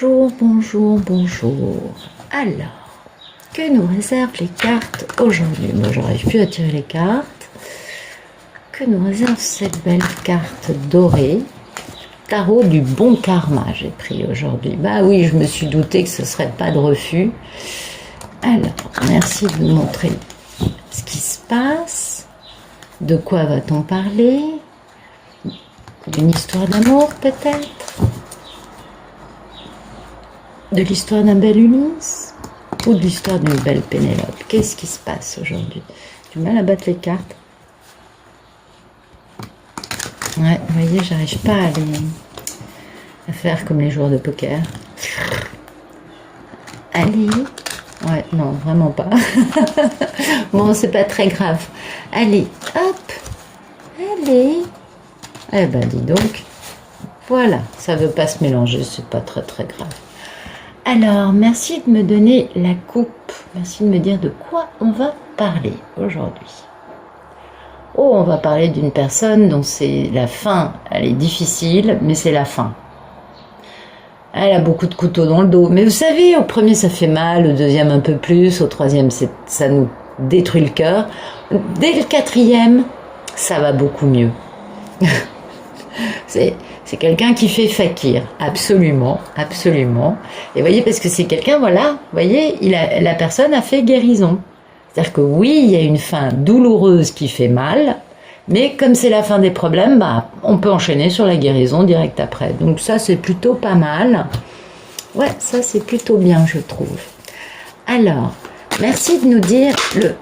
Bonjour, bonjour, bonjour. Alors, que nous réservent les cartes aujourd'hui? Moi, j'arrive plus à tirer les cartes. Que nous réserve cette belle carte dorée? Tarot du bon karma, j'ai pris aujourd'hui. Bah oui, je me suis douté que ce serait pas de refus. Alors, merci de nous montrer ce qui se passe. De quoi va-t-on parler? D'une histoire d'amour, peut-être? De l'histoire d'un bel Ulysse? Ou de l'histoire d'une belle Pénélope? Qu'est-ce qui se passe aujourd'hui? Du mal à battre les cartes. Ouais, vous voyez, j'arrive pas à faire comme les joueurs de poker. Allez. Ouais, non, vraiment pas. Bon, c'est pas très grave. Allez, hop. Allez. Eh ben, dis donc. Voilà, ça veut pas se mélanger, c'est pas très très grave. Alors, merci de me donner la coupe. Merci de me dire de quoi on va parler aujourd'hui. Oh, on va parler d'une personne dont c'est la fin. Elle est difficile, mais c'est la fin. Elle a beaucoup de couteaux dans le dos. Mais vous savez, au premier, ça fait mal. Au deuxième, un peu plus. Au troisième, ça nous détruit le cœur. Dès le quatrième, ça va beaucoup mieux. C'est quelqu'un qui fait fakir, absolument, absolument. Et vous voyez, parce que c'est quelqu'un, voilà, vous voyez, la personne a fait guérison. C'est-à-dire que oui, il y a une fin douloureuse qui fait mal, mais comme c'est la fin des problèmes, bah, on peut enchaîner sur la guérison direct après. Donc ça, c'est plutôt pas mal. Ouais, ça, c'est plutôt bien, je trouve. Alors, merci de nous dire le...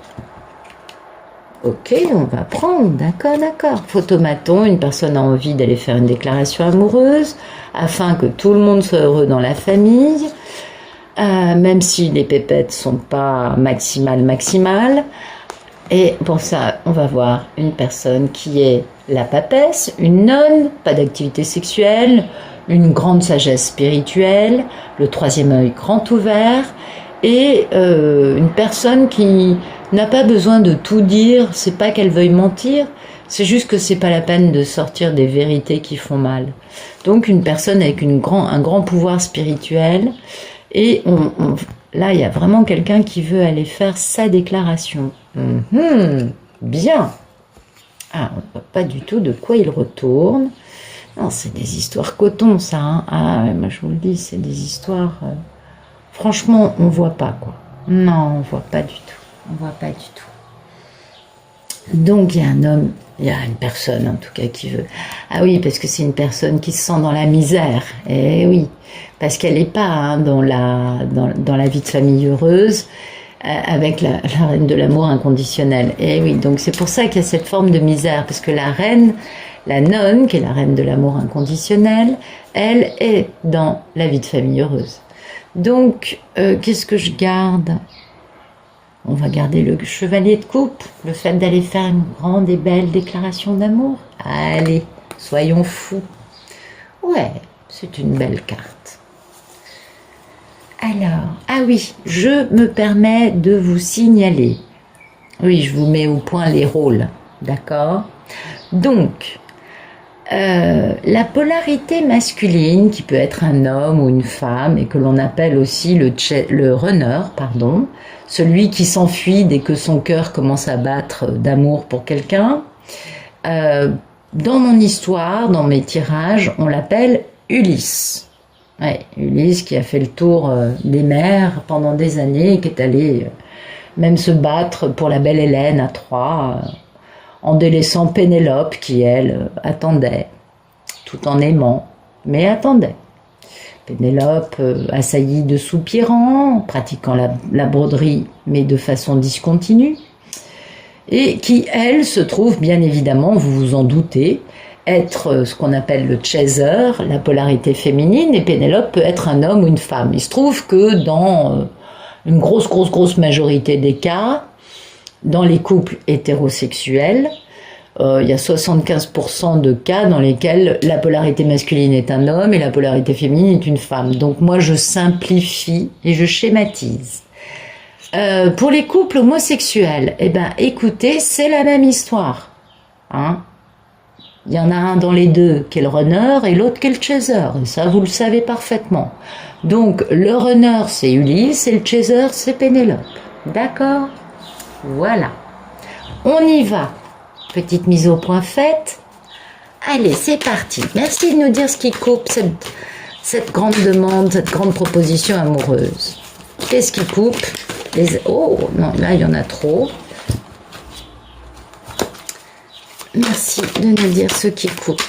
Ok, on va prendre, d'accord, d'accord. Photomaton, une personne a envie d'aller faire une déclaration amoureuse afin que tout le monde soit heureux dans la famille, même si les pépettes sont pas maximales. Et pour ça, on va voir une personne qui est la papesse, une nonne, pas d'activité sexuelle, une grande sagesse spirituelle, le troisième œil grand ouvert, et une personne qui n'a pas besoin de tout dire, c'est pas qu'elle veuille mentir, c'est juste que c'est pas la peine de sortir des vérités qui font mal. Donc une personne avec un grand pouvoir spirituel, et là il y a vraiment quelqu'un qui veut aller faire sa déclaration. Bien. Ah, on ne voit pas du tout de quoi il retourne. Non, c'est des histoires coton ça, hein. Ah, moi je vous le dis, c'est des histoires... Franchement, on voit pas, quoi. Non, on voit pas du tout. On voit pas du tout. Donc, il y a un homme, il y a une personne, en tout cas, qui veut... Ah oui, parce que c'est une personne qui se sent dans la misère. Eh oui, parce qu'elle n'est pas hein, dans la vie de famille heureuse, avec la reine de l'amour inconditionnel. Eh oui, donc c'est pour ça qu'il y a cette forme de misère, parce que la reine, la nonne, qui est la reine de l'amour inconditionnel, elle est dans la vie de famille heureuse. Donc, qu'est-ce que je garde? On va garder le chevalier de coupe, le fait d'aller faire une grande et belle déclaration d'amour. Allez, soyons fous. Ouais, c'est une belle carte. Alors, ah oui, je me permets de vous signaler. Oui, je vous mets au point les rôles, d'accord? Donc... la polarité masculine, qui peut être un homme ou une femme, et que l'on appelle aussi le runner, pardon, celui qui s'enfuit dès que son cœur commence à battre d'amour pour quelqu'un. Dans mon histoire, dans mes tirages, on l'appelle Ulysse. Ouais, Ulysse qui a fait le tour des mers pendant des années, et qui est allé même se battre pour la belle Hélène à Troie, en délaissant Pénélope qui, elle, attendait, tout en aimant, mais attendait. Pénélope, assaillie de soupirants, pratiquant la broderie, mais de façon discontinue, et qui, elle, se trouve, bien évidemment, vous vous en doutez, être ce qu'on appelle le chaser, la polarité féminine, et Pénélope peut être un homme ou une femme. Il se trouve que dans une grosse majorité des cas, dans les couples hétérosexuels, il y a 75% de cas dans lesquels la polarité masculine est un homme et la polarité féminine est une femme. Donc moi, je simplifie et je schématise. Pour les couples homosexuels, eh ben, écoutez, c'est la même histoire. Hein? Il y en a un dans les deux qui est le runner et l'autre qui est le chaser. Et ça, vous le savez parfaitement. Donc, le runner, c'est Ulysse et le chaser, c'est Pénélope. D'accord? Voilà. On y va. Petite mise au point faite. Allez, c'est parti. Merci de nous dire ce qui coupe cette grande demande, cette grande proposition amoureuse. Qu'est-ce qui coupe? Oh, non, là, il y en a trop. Merci de nous dire ce qui coupe.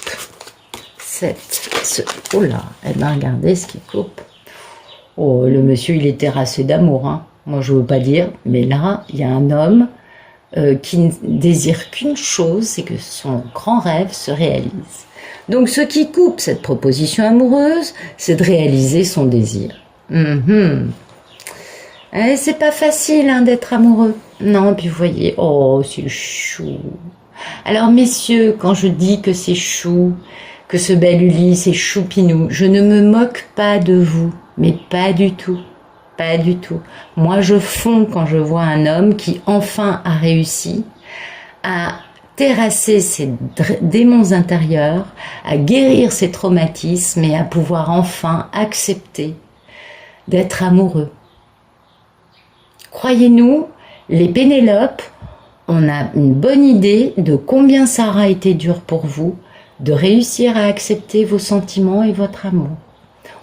Oh là, eh bien, regardez ce qui coupe. Oh, le monsieur, il est terrassé d'amour, hein. Moi, je veux pas dire, mais là, il y a un homme qui ne désire qu'une chose, c'est que son grand rêve se réalise. Donc, ce qui coupe cette proposition amoureuse, c'est de réaliser son désir. C'est pas facile hein, d'être amoureux. Non, puis vous voyez, oh, c'est chou. Alors, messieurs, quand je dis que c'est chou, que ce bel Ulysse est choupinou, je ne me moque pas de vous, mais pas du tout. Pas du tout. Moi, je fonds quand je vois un homme qui enfin a réussi à terrasser ses démons intérieurs, à guérir ses traumatismes et à pouvoir enfin accepter d'être amoureux. Croyez-nous, les Pénélope, on a une bonne idée de combien ça aura été dur pour vous de réussir à accepter vos sentiments et votre amour.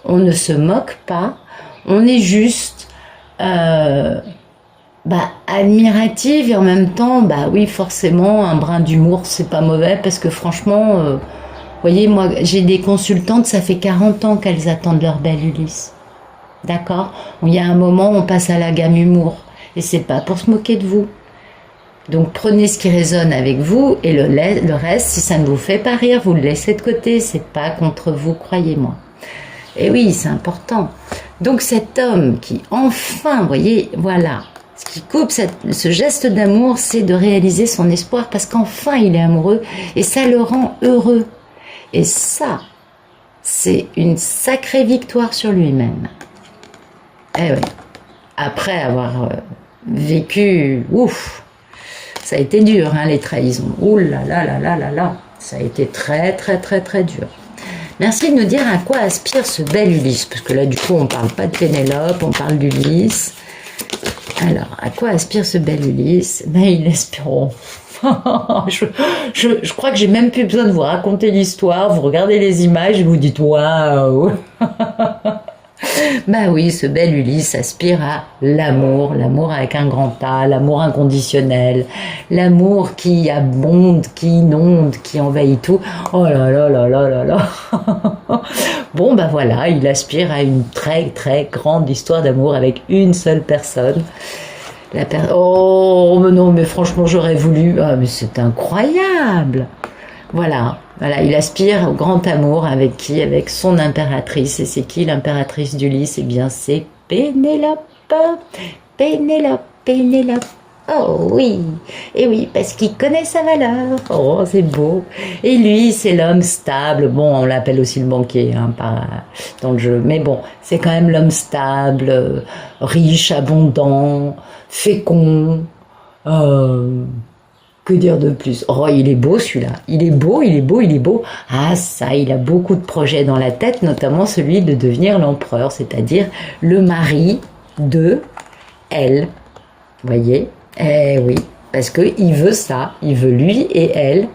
On ne se moque pas, on est juste admirative et en même temps, oui, forcément, un brin d'humour, c'est pas mauvais parce que franchement, vous voyez, moi, j'ai des consultantes, ça fait 40 ans qu'elles attendent leur bel Ulysse. D'accord? Il y a un moment, on passe à la gamme humour et c'est pas pour se moquer de vous. Donc prenez ce qui résonne avec vous et le reste, si ça ne vous fait pas rire, vous le laissez de côté, c'est pas contre vous, croyez-moi. Et oui, c'est important. Donc cet homme qui enfin, vous voyez, voilà, ce qui coupe ce geste d'amour, c'est de réaliser son espoir parce qu'enfin il est amoureux et ça le rend heureux. Et ça, c'est une sacrée victoire sur lui-même. Eh oui, après avoir vécu, ouf, ça a été dur, hein, les trahisons. Ouh là là là là là là, ça a été très très très très dur. Merci de nous dire à quoi aspire ce bel Ulysse, parce que là, du coup, on ne parle pas de Pénélope, on parle d'Ulysse. Alors, à quoi aspire ce bel Ulysse? Il aspire... je crois que j'ai même plus besoin de vous raconter l'histoire. Vous regardez les images et vous dites « Waouh !» Oui, ce bel Ulysse aspire à l'amour, l'amour avec un grand A, l'amour inconditionnel, l'amour qui abonde, qui inonde, qui envahit tout. Oh là là là là là là. Bon, voilà, il aspire à une très très grande histoire d'amour avec une seule personne. Oh, mais non, mais franchement, j'aurais voulu. Ah, mais c'est incroyable. Voilà, il aspire au grand amour avec qui? Avec son impératrice. Et c'est qui l'impératrice d'Ulysse? Eh bien, c'est Pénélope. Pénélope. Oh oui, et oui, parce qu'il connaît sa valeur. Oh, c'est beau. Et lui, c'est l'homme stable. Bon, on l'appelle aussi le banquier, hein, dans le jeu. Mais bon, c'est quand même l'homme stable, riche, abondant, fécond. Que dire de plus? Oh, il est beau celui-là. Il est beau. Ah ça, il a beaucoup de projets dans la tête, notamment celui de devenir l'empereur, c'est-à-dire le mari de elle. Vous voyez? Eh oui, parce qu'il veut ça. Il veut lui et elle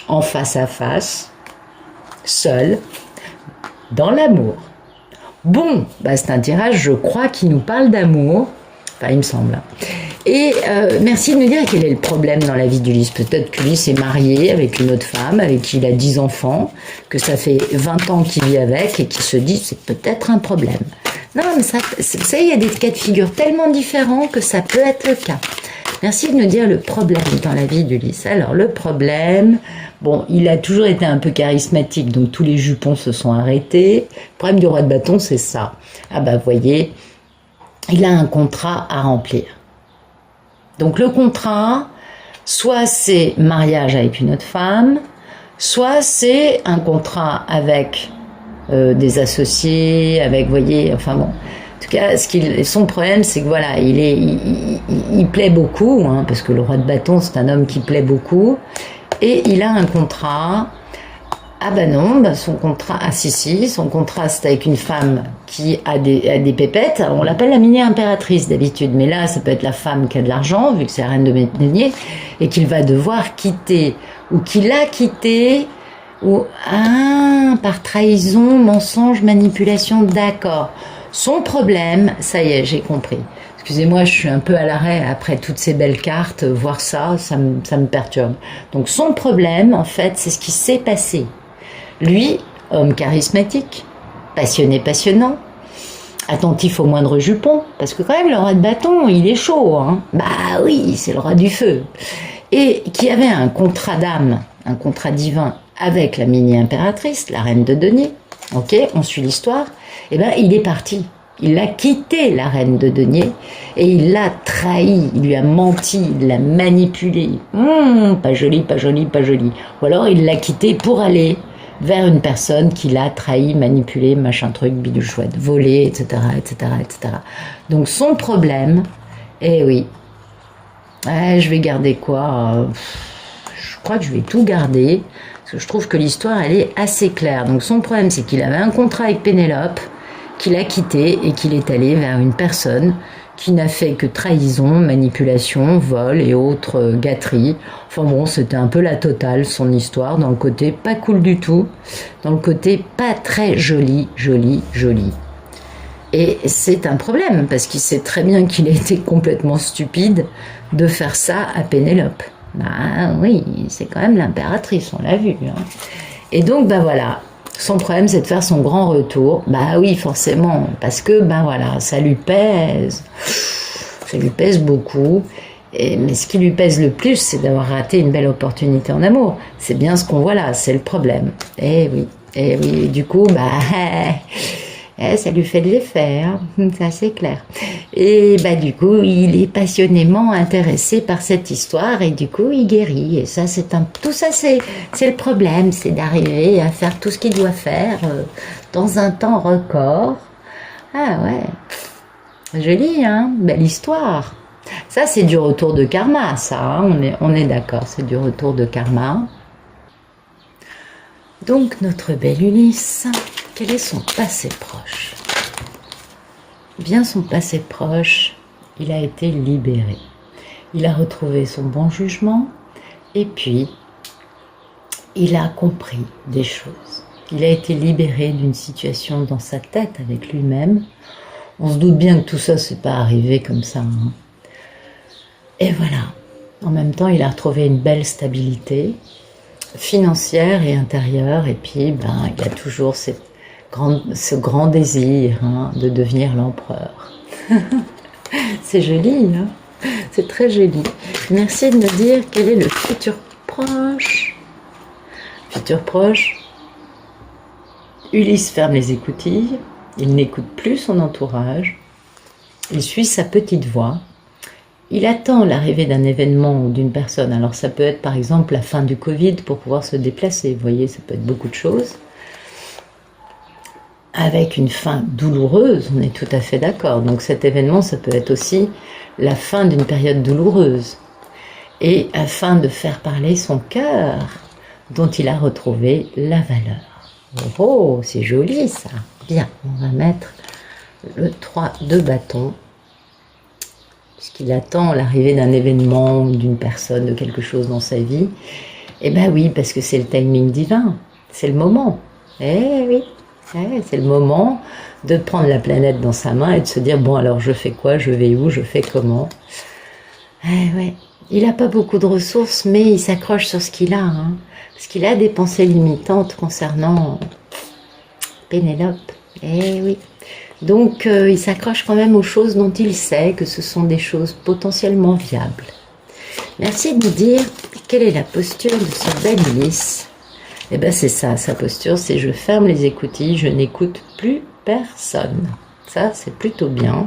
en face à face, seuls, dans l'amour. Bon, c'est un tirage, je crois, qui nous parle d'amour. Enfin, il me semble. Et merci de nous dire quel est le problème dans la vie d'Ulysse. Peut-être qu'Ulysse est marié avec une autre femme, avec qui il a 10 enfants, que ça fait 20 ans qu'il vit avec et qu'il se dit c'est peut-être un problème. Non, mais ça, vous savez, il y a des cas de figure tellement différents que ça peut être le cas. Merci de nous dire le problème dans la vie d'Ulysse. Alors, le problème, bon, il a toujours été un peu charismatique, donc tous les jupons se sont arrêtés. Le problème du roi de bâton, c'est ça. Ah vous voyez, il a un contrat à remplir. Donc le contrat, soit c'est mariage avec une autre femme, soit c'est un contrat avec des associés, avec, vous voyez, enfin bon. En tout cas, son problème, c'est que voilà, il plaît beaucoup, hein, parce que le roi de bâton, c'est un homme qui plaît beaucoup, et il a un contrat. Ah bah non, bah son contrat, ah si, son contrat c'est avec une femme qui a des pépettes. On l'appelle la mini-impératrice d'habitude, mais là ça peut être la femme qui a de l'argent, vu que c'est la reine de denier, et qu'il va devoir quitter, ou qu'il a quitté, ou par trahison, mensonge, manipulation, d'accord. Son problème, ça y est, j'ai compris. Excusez-moi, je suis un peu à l'arrêt après toutes ces belles cartes, voir ça me perturbe. Donc son problème, en fait, c'est ce qui s'est passé. Lui, homme charismatique, passionné, passionnant, attentif au moindre jupon, parce que quand même le roi de bâton, il est chaud, hein. Bah oui, c'est le roi du feu. Et qui avait un contrat d'âme, un contrat divin avec la mini-impératrice, la reine de denier. Ok, on suit l'histoire. Eh ben, il est parti. Il a quitté la reine de denier et il l'a trahi, il lui a menti, il l'a manipulé. Pas joli, pas joli, pas joli. Ou alors il l'a quitté pour aller vers une personne qui l'a trahi, manipulé, machin truc, bidule chouette, volé, etc., etc., etc. Donc son problème, eh oui, je vais garder quoi? Je crois que je vais tout garder, parce que je trouve que l'histoire, elle est assez claire. Donc son problème, c'est qu'il avait un contrat avec Pénélope, qu'il a quitté et qu'il est allé vers une personne qui n'a fait que trahison, manipulation, vol et autres gâteries. Enfin bon, c'était un peu la totale, son histoire, dans le côté pas cool du tout, dans le côté pas très joli, joli, joli. Et c'est un problème, parce qu'il sait très bien qu'il a été complètement stupide de faire ça à Pénélope. Bah oui, c'est quand même l'impératrice, on l'a vu. Hein. Et donc, bah voilà, son problème, c'est de faire son grand retour. Bah oui, forcément, parce que, bah voilà, ça lui pèse. Ça lui pèse beaucoup. Mais ce qui lui pèse le plus, c'est d'avoir raté une belle opportunité en amour. C'est bien ce qu'on voit là, c'est le problème. Eh oui, et du coup, bah, ça lui fait de l'effet, hein. Ça c'est clair. Et bah du coup, il est passionnément intéressé par cette histoire et du coup, il guérit. Et ça, tout ça, c'est le problème, c'est d'arriver à faire tout ce qu'il doit faire dans un temps record. Ah ouais, joli, hein, belle histoire. Ça, c'est du retour de karma, ça. Hein, on est d'accord, c'est du retour de karma. Donc notre belle Ulysse. Quel est son passé proche? Bien son passé proche, il a été libéré. Il a retrouvé son bon jugement et puis il a compris des choses. Il a été libéré d'une situation dans sa tête avec lui-même. On se doute bien que tout ça, c'est pas arrivé comme ça. Hein. Et voilà. En même temps, il a retrouvé une belle stabilité financière et intérieure. Et puis, il a toujours ce grand désir, hein, de devenir l'empereur. C'est joli, hein, c'est très joli. Merci de me dire quel est le futur proche. Futur proche, Ulysse ferme les écoutilles, il n'écoute plus son entourage, il suit sa petite voix, il attend l'arrivée d'un événement ou d'une personne. Alors ça peut être par exemple la fin du Covid pour pouvoir se déplacer, vous voyez, ça peut être beaucoup de choses. Avec une fin douloureuse, on est tout à fait d'accord. Donc cet événement, ça peut être aussi la fin d'une période douloureuse. Et afin de faire parler son cœur, dont il a retrouvé la valeur. Oh, c'est joli ça. Bien, on va mettre le 3 de bâton. Puisqu'il attend l'arrivée d'un événement, d'une personne, de quelque chose dans sa vie. Eh ben oui, parce que c'est le timing divin. C'est le moment. Eh oui. C'est le moment de prendre la planète dans sa main et de se dire, bon alors je fais quoi, je vais où, je fais comment. Ouais. Il n'a pas beaucoup de ressources, mais il s'accroche sur ce qu'il a. Hein, parce qu'il a des pensées limitantes concernant Pénélope. Eh oui. Donc il s'accroche quand même aux choses dont il sait que ce sont des choses potentiellement viables. Merci de me dire quelle est la posture de ce bel Ulysse. Eh bien c'est ça, sa posture, c'est je ferme les écoutilles, je n'écoute plus personne. Ça, c'est plutôt bien.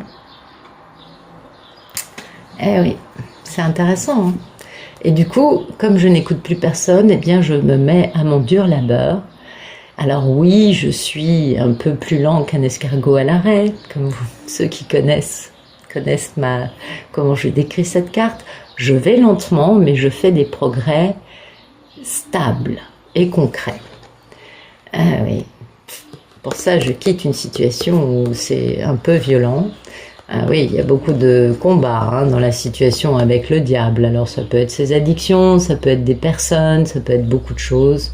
Eh oui, c'est intéressant. Hein. Et du coup, comme je n'écoute plus personne, eh bien je me mets à mon dur labeur. Alors oui, je suis un peu plus lent qu'un escargot à l'arrêt, comme ceux qui connaissent comment je décris cette carte. Je vais lentement, mais je fais des progrès stable et concret. Ah oui. Pour ça, je quitte une situation où c'est un peu violent. Ah oui, il y a beaucoup de combats dans la situation avec le diable. Alors ça peut être ses addictions, ça peut être des personnes, ça peut être beaucoup de choses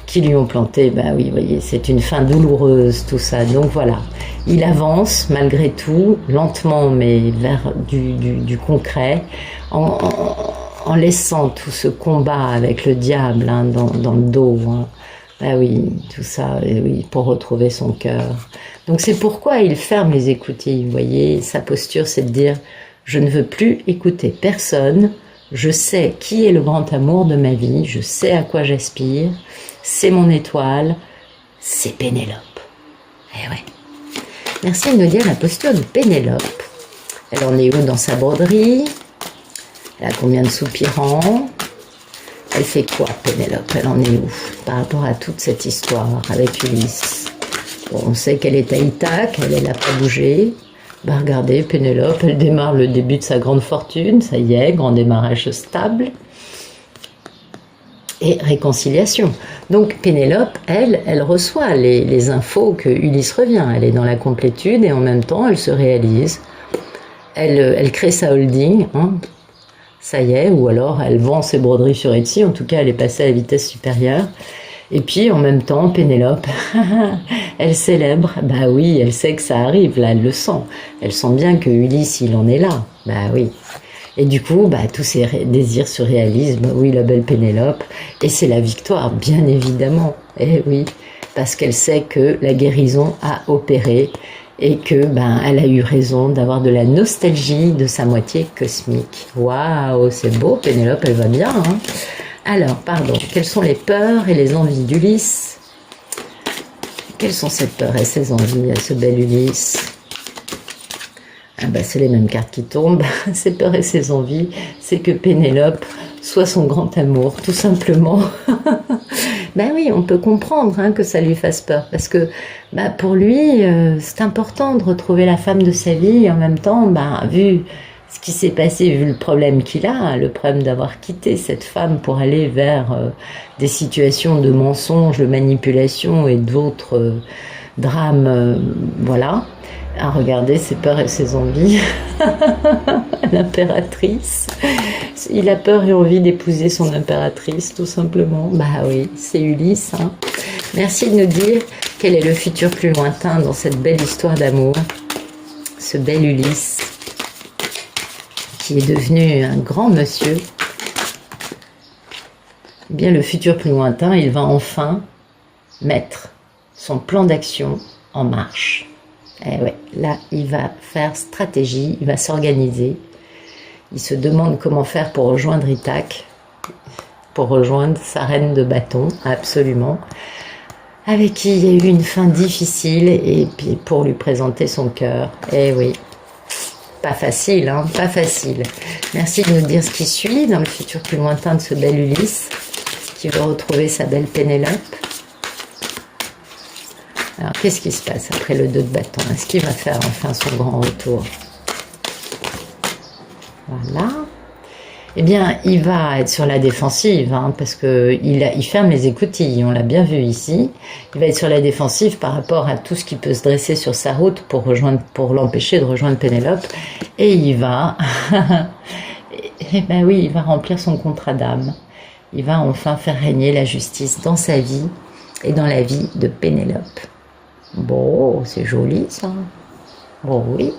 qui lui ont planté. Bah oui, vous voyez, c'est une fin douloureuse tout ça. Donc voilà, il avance malgré tout, lentement, mais vers du concret, en laissant tout ce combat avec le diable dans le dos. Ah oui, tout ça, et oui, pour retrouver son cœur. Donc c'est pourquoi il ferme les écoutilles, vous voyez, sa posture c'est de dire « Je ne veux plus écouter personne, je sais qui est le grand amour de ma vie, je sais à quoi j'aspire, c'est mon étoile, c'est Pénélope. » Eh ouais. Merci de nous dire la posture de Pénélope. Elle en est où dans sa broderie? Elle a combien de soupirants? Elle fait quoi, Pénélope? Elle en est où par rapport à toute cette histoire avec Ulysse? Bon, on sait qu'elle est à Ithaque, elle n'a pas bougé. Bah regardez, Pénélope, elle démarre le début de sa grande fortune, ça y est, grand démarrage stable. Et réconciliation. Donc Pénélope, elle reçoit les infos que Ulysse revient. Elle est dans la complétude et en même temps, elle se réalise. Elle crée sa holding, ça y est, ou alors elle vend ses broderies sur Etsy, en tout cas elle est passée à la vitesse supérieure. Et puis en même temps, Pénélope, elle célèbre, bah oui, elle sait que ça arrive, là elle le sent. Elle sent bien que Ulysse, il en est là, bah oui. Et du coup, bah, tous ses désirs se réalisent, bah oui, la belle Pénélope, et c'est la victoire, bien évidemment, eh oui, parce qu'elle sait que la guérison a opéré, et que ben elle a eu raison d'avoir de la nostalgie de sa moitié cosmique. Waouh, c'est beau, Pénélope, elle va bien. Alors, pardon, quelles sont les peurs et les envies d'Ulysse? Quelles sont ses peurs et ses envies à ce bel Ulysse? Ah ben, c'est les mêmes cartes qui tombent. Ses peurs et ses envies, c'est que Pénélope soit son grand amour, tout simplement. Ben oui, on peut comprendre que ça lui fasse peur, parce que pour lui, c'est important de retrouver la femme de sa vie, et en même temps, vu ce qui s'est passé, vu le problème qu'il a, le problème d'avoir quitté cette femme pour aller vers des situations de mensonges, de manipulation et d'autres drames, voilà. À regarder ses peurs et ses envies. L'impératrice. Il a peur et envie d'épouser son impératrice, tout simplement. Bah oui, c'est Ulysse. Merci de nous dire quel est le futur plus lointain dans cette belle histoire d'amour. Ce bel Ulysse qui est devenu un grand monsieur. Eh bien, le futur plus lointain, il va enfin mettre son plan d'action en marche. Eh ouais, là, il va faire stratégie, il va s'organiser. Il se demande comment faire pour rejoindre Ithaque, pour rejoindre sa reine de bâton, absolument, avec qui il y a eu une fin difficile, et puis pour lui présenter son cœur. Eh oui, pas facile, pas facile. Merci de nous dire ce qui suit dans le futur plus lointain de ce bel Ulysse, qui veut retrouver sa belle Pénélope. Alors, qu'est-ce qui se passe après le 2 de bâton? Est-ce qu'il va faire enfin son grand retour? Voilà. Eh bien, il va être sur la défensive, parce qu'il ferme les écoutilles, on l'a bien vu ici. Il va être sur la défensive par rapport à tout ce qui peut se dresser sur sa route pour l'empêcher de rejoindre Pénélope. Et il va... eh ben oui, il va remplir son contrat d'âme. Il va enfin faire régner la justice dans sa vie et dans la vie de Pénélope. Bon, c'est joli ça. Bon oui.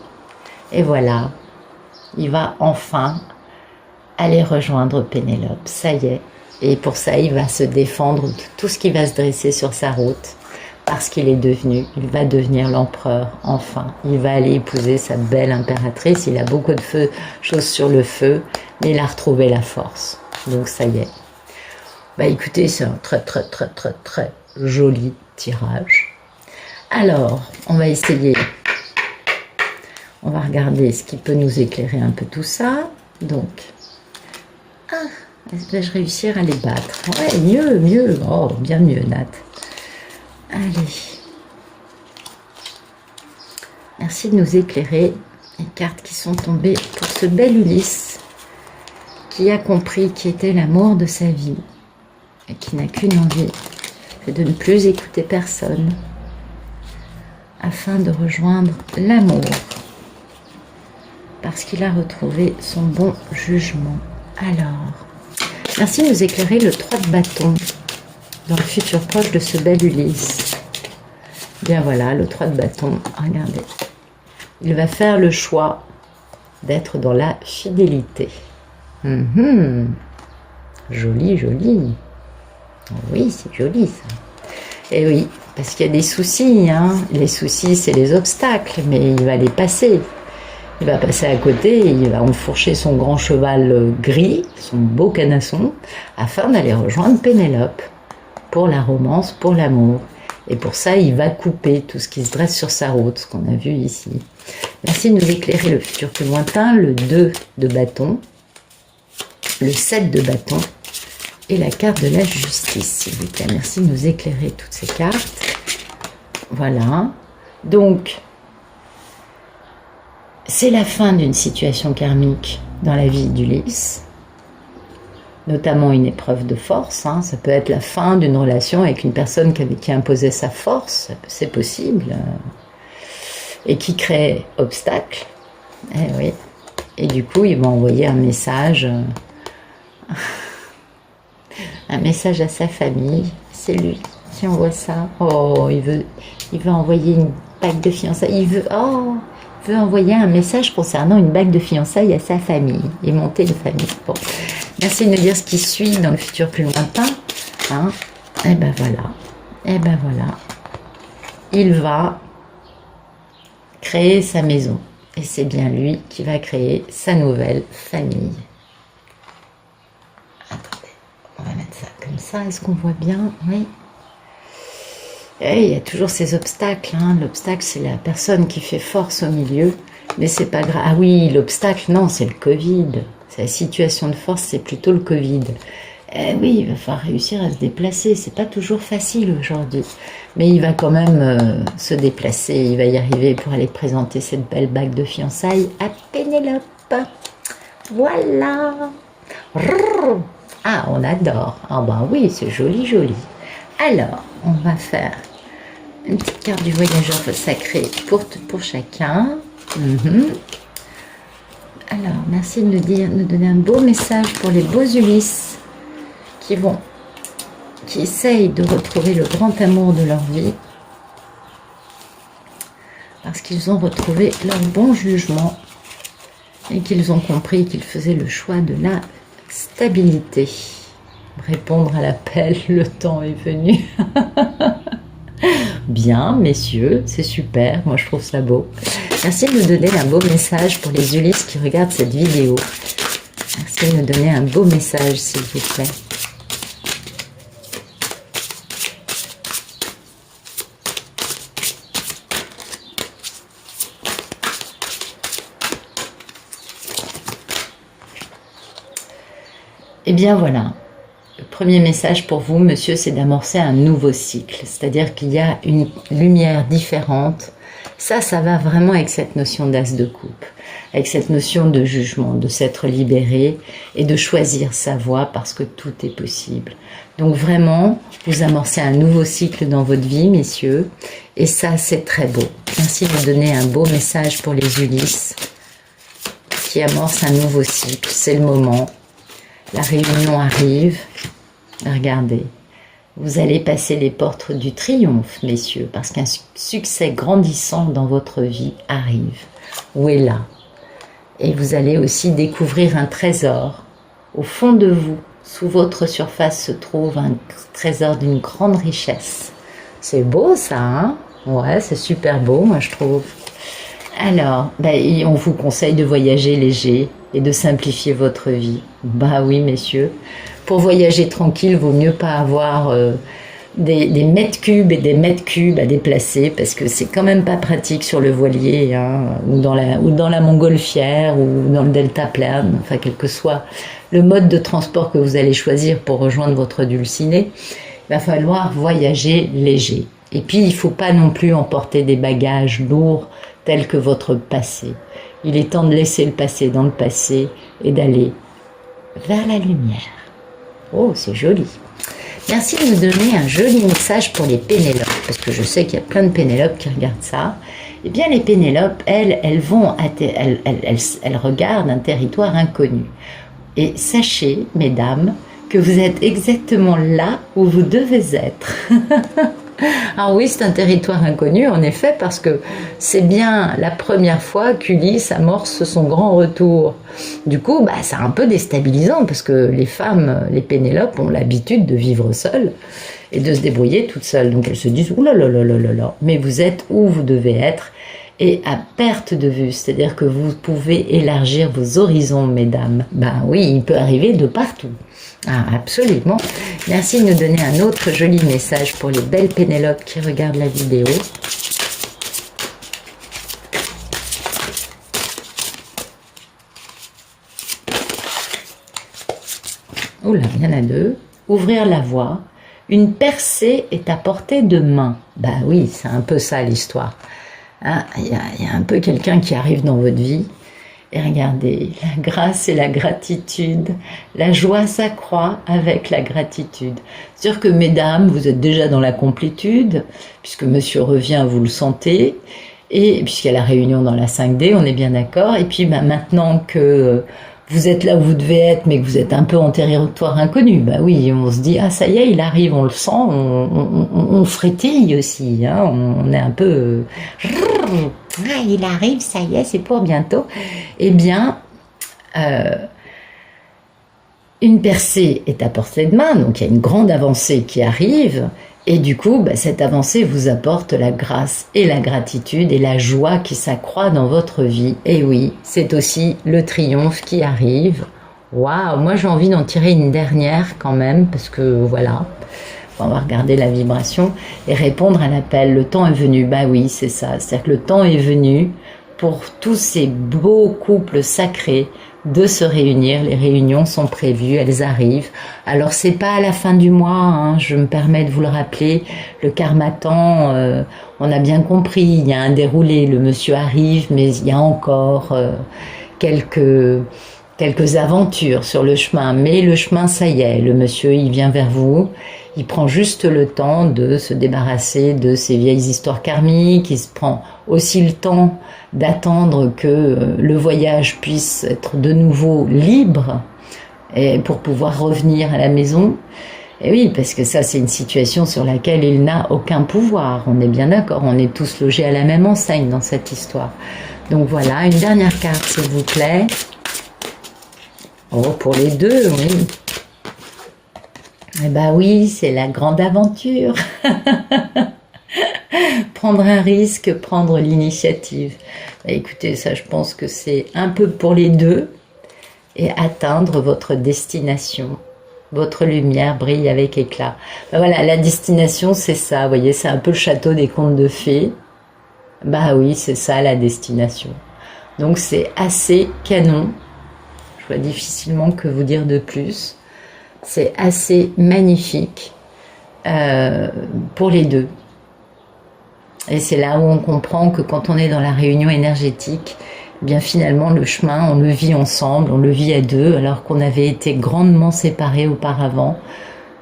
Et voilà, il va enfin aller rejoindre Pénélope. Ça y est. Et pour ça, il va se défendre de tout ce qui va se dresser sur sa route. Parce qu'il il va devenir l'empereur, enfin. Il va aller épouser sa belle impératrice. Il a beaucoup de choses sur le feu, mais il a retrouvé la force. Donc ça y est. Écoutez, c'est un très très très très très joli tirage. Alors, on va essayer, on va regarder ce qui peut nous éclairer un peu tout ça. Donc, vais-je réussir à les battre? Ouais, mieux, oh, bien mieux, Nat. Allez. Merci de nous éclairer les cartes qui sont tombées pour ce bel Ulysse qui a compris qui était l'amour de sa vie. qui n'a qu'une envie, c'est de ne plus écouter personne, afin de rejoindre l'amour, parce qu'il a retrouvé son bon jugement. Alors, merci de nous éclairer le 3 de bâton dans le futur proche de ce bel Ulysse. Bien voilà, le 3 de bâton, regardez. Il va faire le choix d'être dans la fidélité. Joli, joli. Oui, c'est joli ça. Et oui, parce qu'il y a des soucis. Les soucis, c'est les obstacles, mais il va les passer. Il va passer à côté, il va enfourcher son grand cheval gris, son beau canasson, afin d'aller rejoindre Pénélope pour la romance, pour l'amour. Et pour ça, il va couper tout ce qui se dresse sur sa route, ce qu'on a vu ici. Merci de nous éclairer le futur plus lointain, le 2 de bâton, le 7 de bâton et la carte de la justice, s'il vous plaît. Merci de nous éclairer toutes ces cartes. Voilà. Donc, c'est la fin d'une situation karmique dans la vie d'Ulysse, notamment une épreuve de force. Ça peut être la fin d'une relation avec une personne qui imposait sa force, c'est possible, et qui crée obstacle. Eh oui. Et du coup, il va envoyer un message à sa famille. C'est lui qui envoie ça. Oh, il veut envoyer une bague de fiançailles. Il veut envoyer un message concernant une bague de fiançailles à sa famille et monter une famille. Bon, merci de nous dire ce qui suit dans le futur plus lointain. Et ben voilà. Il va créer sa maison. Et c'est bien lui qui va créer sa nouvelle famille. Attendez, on va mettre ça comme ça. Est-ce qu'on voit bien? Oui. Et il y a toujours ces obstacles. L'obstacle, c'est la personne qui fait force au milieu. Mais c'est pas grave. Ah oui, l'obstacle, non, c'est le Covid. C'est la situation de force, c'est plutôt le Covid. Oui, il va falloir réussir à se déplacer. C'est pas toujours facile aujourd'hui. Mais il va quand même se déplacer. Il va y arriver pour aller présenter cette belle bague de fiançailles à Pénélope. Voilà. Ah, on adore. Ah bah oui, c'est joli, joli. Alors, on va faire une petite carte du voyageur sacré pour chacun. Alors, merci de nous donner un beau message pour les beaux Ulysses qui essayent de retrouver le grand amour de leur vie parce qu'ils ont retrouvé leur bon jugement et qu'ils ont compris qu'ils faisaient le choix de la stabilité. Répondre à l'appel, le temps est venu. Bien, messieurs, c'est super, moi je trouve ça beau. Merci de nous donner un beau message pour les Ulysses qui regardent cette vidéo. Merci de nous donner un beau message, s'il vous plaît. Eh bien voilà, le premier message pour vous, monsieur, c'est d'amorcer un nouveau cycle. C'est-à-dire qu'il y a une lumière différente. Ça va vraiment avec cette notion d'as de coupe, avec cette notion de jugement, de s'être libéré et de choisir sa voie parce que tout est possible. Donc vraiment, vous amorcez un nouveau cycle dans votre vie, messieurs, et ça, c'est très beau. Merci de me donner un beau message pour les Ulysses qui amorcent un nouveau cycle. C'est le moment. La réunion arrive. Regardez. Vous allez passer les portes du triomphe, messieurs, parce qu'un succès grandissant dans votre vie arrive, ou est là. Et vous allez aussi découvrir un trésor. Au fond de vous, sous votre surface, se trouve un trésor d'une grande richesse. C'est beau ça, hein? Ouais, c'est super beau, moi je trouve. Alors, on vous conseille de voyager léger et de simplifier votre vie. Bah oui, messieurs. Pour voyager tranquille, vaut mieux pas avoir des mètres cubes et des mètres cubes à déplacer parce que c'est quand même pas pratique sur le voilier ou dans la montgolfière ou dans le deltaplane, enfin quel que soit le mode de transport que vous allez choisir pour rejoindre votre dulciné, il va falloir voyager léger. Et puis il ne faut pas non plus emporter des bagages lourds tels que votre passé. Il est temps de laisser le passé dans le passé et d'aller vers la lumière. Oh, c'est joli. Merci de me donner un joli message pour les Pénélopes, parce que je sais qu'il y a plein de Pénélopes qui regardent ça. Eh bien, les Pénélopes, elles regardent un territoire inconnu. Et sachez, mesdames, que vous êtes exactement là où vous devez être. Alors oui, c'est un territoire inconnu, en effet, parce que c'est bien la première fois qu'Ulysse amorce son grand retour. Du coup, bah, c'est un peu déstabilisant, parce que les femmes, les Pénélopes, ont l'habitude de vivre seules et de se débrouiller toutes seules. Donc elles se disent, ouh là là là là là là, mais vous êtes où vous devez être, et à perte de vue, c'est-à-dire que vous pouvez élargir vos horizons, mesdames. Ben oui, il peut arriver de partout. Ah, absolument. Merci de nous donner un autre joli message pour les belles Pénélopes qui regardent la vidéo. Oula, il y en a deux. Ouvrir la voie. Une percée est à portée de main. Bah oui, c'est un peu ça l'histoire. Ah, il y a un peu quelqu'un qui arrive dans votre vie. Et regardez, la grâce et la gratitude, la joie s'accroît avec la gratitude. C'est sûr que mesdames, vous êtes déjà dans la complétude, puisque monsieur revient, vous le sentez, et puisqu'il y a la réunion dans la 5D, on est bien d'accord, et puis bah, maintenant que vous êtes là où vous devez être, mais que vous êtes un peu en territoire inconnu, bah oui, on se dit, ah ça y est, il arrive, on le sent, on frétille aussi, hein, on est un peu... Ah, il arrive, ça y est, c'est pour bientôt. Eh bien, une percée est à portée de main, donc il y a une grande avancée qui arrive, et du coup, bah, cette avancée vous apporte la grâce et la gratitude et la joie qui s'accroît dans votre vie. Et oui, c'est aussi le triomphe qui arrive. Waouh, moi j'ai envie d'en tirer une dernière quand même, parce que voilà... On va regarder la vibration et répondre à l'appel. Le temps est venu. Bah oui, c'est ça. C'est-à-dire que le temps est venu pour tous ces beaux couples sacrés de se réunir. Les réunions sont prévues, elles arrivent. Alors c'est pas à la fin du mois, hein, je me permets de vous le rappeler. Le karmatan, on a bien compris, il y a un déroulé. Le monsieur arrive, mais il y a encore quelques aventures sur le chemin. Mais le chemin, ça y est, le monsieur, il vient vers vous. Il prend juste le temps de se débarrasser de ces vieilles histoires karmiques. Il se prend aussi le temps d'attendre que le voyage puisse être de nouveau libre et pour pouvoir revenir à la maison. Et oui, parce que ça, c'est une situation sur laquelle il n'a aucun pouvoir. On est bien d'accord, on est tous logés à la même enseigne dans cette histoire. Donc voilà, une dernière carte, s'il vous plaît. Oh, pour les deux, oui. Eh ben oui, c'est la grande aventure. Prendre un risque, prendre l'initiative. Écoutez, ça, je pense que c'est un peu pour les deux. Et atteindre votre destination. Votre lumière brille avec éclat. Ben voilà, la destination, c'est ça. Vous voyez, c'est un peu le château des contes de fées. Bah oui, c'est ça, la destination. Donc, c'est assez canon. Je vois difficilement que vous dire de plus. C'est assez magnifique pour les deux. Et c'est là où on comprend que quand on est dans la réunion énergétique, eh bien finalement le chemin, on le vit ensemble, on le vit à deux, alors qu'on avait été grandement séparés auparavant.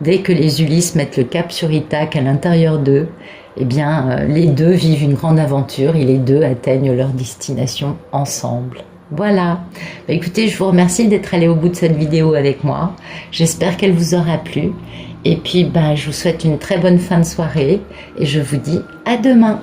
Dès que les Ulysses mettent le cap sur Ithaque à l'intérieur d'eux, eh bien les deux vivent une grande aventure et les deux atteignent leur destination ensemble. Voilà, bah, écoutez, je vous remercie d'être allé au bout de cette vidéo avec moi. J'espère qu'elle vous aura plu. Et puis, bah, je vous souhaite une très bonne fin de soirée et je vous dis à demain.